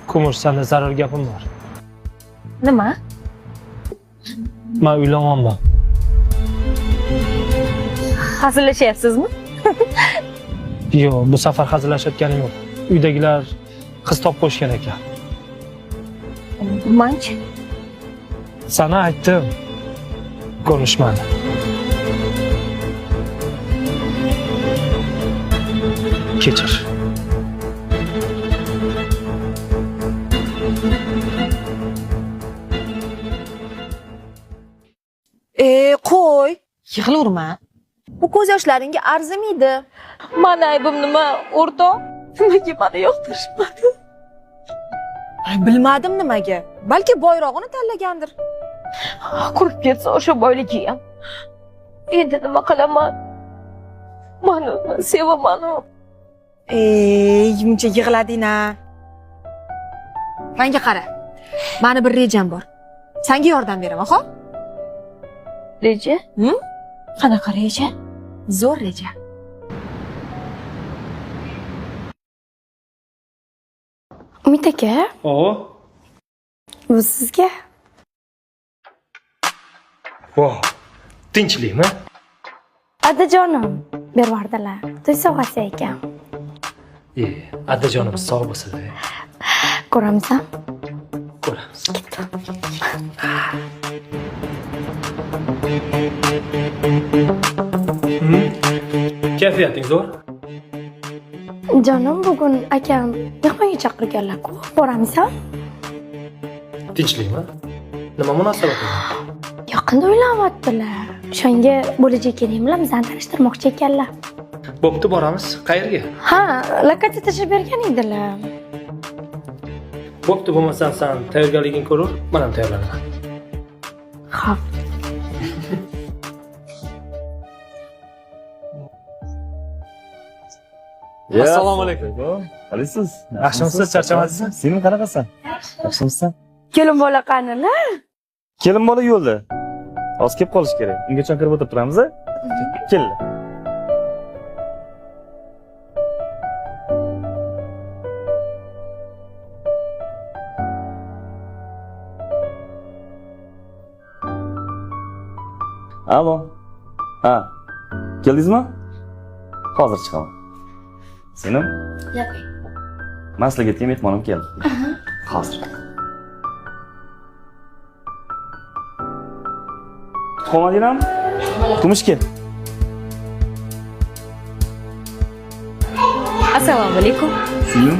Kumush, senda zarur gapim bor. Nima? Men uylanganman. Hazillashyapsizmi? Yo'q, bu safar hazillashayotganim yo'q. Uydagilar qiz topib qo'yishgan ekan. Manchi. Sana aytdim. Ko'rishmadi. Kechir. Qo'y. Yig'laverma. Bu ko'z yoshlaringga arzimaydi. Mana aybim nima, o'rtoq? Nimaga meni yoqtirishmadi? Bilmadim nimaga. Balki boyrog'ini tanlagandir. Qurib ketsa o'sha boyligi ham. Endi nima qilaman? Meni sevaman. Muncha yig'lading-a. Menga qara. Meni bir rejam bor. Senga yordam beraman, xo'p? Reja? Qanaqa reja? Zo'r reja. Umid aka, bu sizga. Voh, tinchlikmi? Adajonim bervardilar. To'y sovg'asi ekan. Adajonimiz sog' bo'lsin-da. Ko'ramiz. Ko'ramiz. Kayfiyating zo'r? Jonim, bugun akam mehmonga chaqirganlar-ku. Boramiz. Tinchlikmi? Nima munosabat bilan? Yaqinda uylanyaptilar. O'shanga bo'lajak keling bilan bizani tanishtirmoqchi ekanlar. Bo'pti, boramiz. Qayerga? Ha, lokatsiya tashib bergan edilar. Bo'pti, bo'lmasam sen tayyorgarligingni ko'rur, men ham tayyorlanaman. Xo'p. Assalomu alaykum. Qalisiz? Yaxshimisiz? Charchamadingizmi? Sening qanaqasan? Yaxshimisan? Kelin bola qanilar? Kelin bola yo'lda. Hozir kelib qolish kerak. Ungacha kirib o'tirib turamiz-a? Kelinglar. Alo. Ha. Keldingizmi? Hozir chiqaman. Senim? Yo'q. Maslahatga mehmonim keldi. Hozir. Qo'madinglarmi? Kumush kel. Assalomu alaykum. Selim.